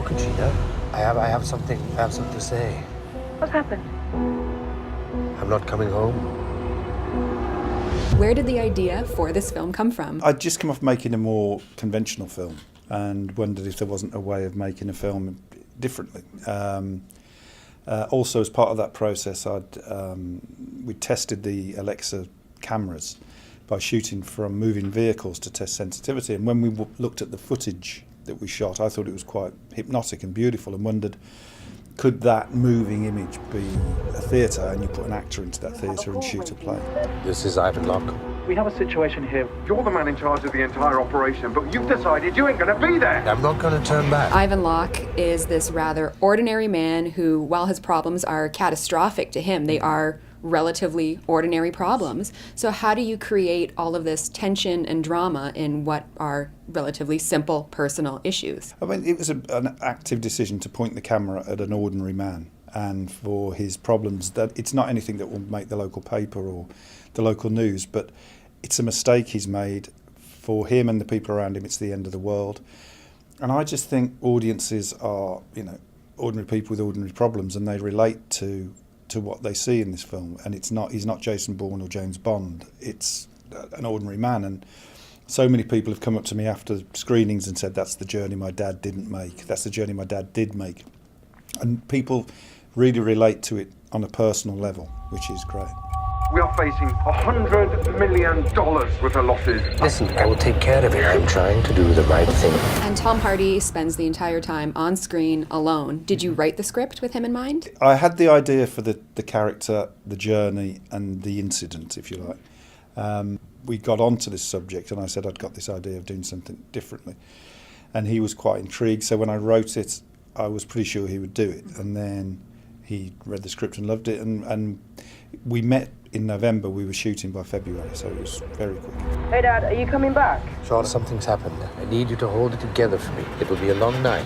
could she know? I have something to say. What's happened? I'm not coming home. Where did the idea for this film come from? I'd just come off making a more conventional film and wondered if there wasn't a way of making a film differently. Also, as part of that process, we tested the Alexa cameras by shooting from moving vehicles to test sensitivity. And when we looked at the footage that we shot, I thought it was quite hypnotic and beautiful, and wondered, could that moving image be a theatre, and you put an actor into that theatre and shoot a play? This is Ivan Locke. We have a situation here. You're the man in charge of the entire operation, but you've decided you ain't going to be there. I'm not going to turn back. Ivan Locke is this rather ordinary man who, while his problems are catastrophic to him, they are relatively ordinary problems. So how do you create all of this tension and drama in what are relatively simple personal issues? I mean, it was an active decision to point the camera at an ordinary man, and for his problems, that it's not anything that will make the local paper or the local news, but it's a mistake he's made. For him and the people around him, it's the end of the world. And I just think audiences are, ordinary people with ordinary problems, and they relate to what they see in this film. And he's not Jason Bourne or James Bond. It's an ordinary man. And so many people have come up to me after screenings and said, that's the journey my dad didn't make. That's the journey my dad did make. And people really relate to it on a personal level, which is great. We are facing $100 million worth of losses. Listen, I will take care of it. I'm trying to do the right thing. And Tom Hardy spends the entire time on screen alone. Did you write the script with him in mind? I had the idea for the character, the journey, and the incident, if you like. We got onto this subject, and I said I'd got this idea of doing something differently. And he was quite intrigued, so when I wrote it, I was pretty sure he would do it. And then he read the script and loved it, and we met in November. We were shooting by February, so it was very quick. Hey, Dad, are you coming back? Sean, something's happened. I need you to hold it together for me. It will be a long night.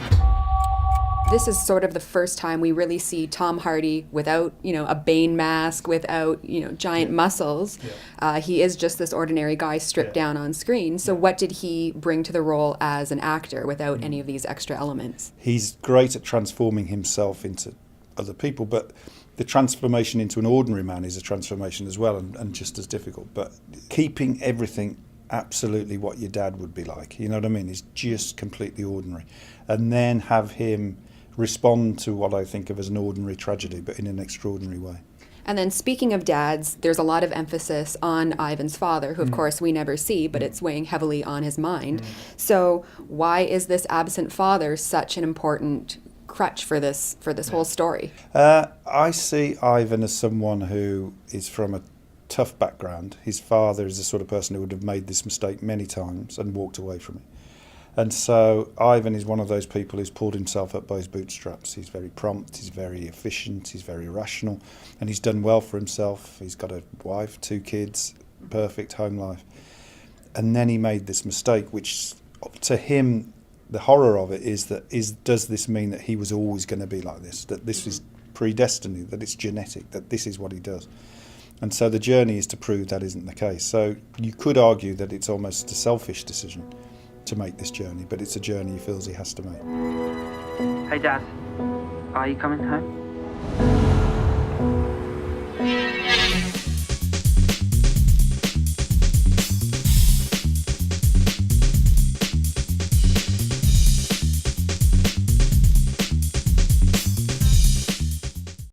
This is sort of the first time we really see Tom Hardy without, a Bane mask, without, giant muscles. Yeah. He is just this ordinary guy stripped down on screen. So what did he bring to the role as an actor without any of these extra elements? He's great at transforming himself into other people, but the transformation into an ordinary man is a transformation as well, and just as difficult. But keeping everything absolutely what your dad would be like, you know what I mean? Is just completely ordinary. And then have him respond to what I think of as an ordinary tragedy, but in an extraordinary way. And then speaking of dads, there's a lot of emphasis on Ivan's father, who of course we never see, but it's weighing heavily on his mind. So why is this absent father such an important crutch for this whole story? I see Ivan as someone who is from a tough background. His father is the sort of person who would have made this mistake many times and walked away from it. And so Ivan is one of those people who's pulled himself up by his bootstraps. He's very prompt, he's very efficient, he's very rational, and he's done well for himself. He's got a wife, 2 kids, perfect home life. And then he made this mistake, which to him, the horror of it is does this mean that he was always going to be like this, that this is predestined, that it's genetic, that this is what he does? And so the journey is to prove that isn't the case. So you could argue that it's almost a selfish decision to make this journey, but it's a journey he feels he has to make. Hey, Dad, are you coming home?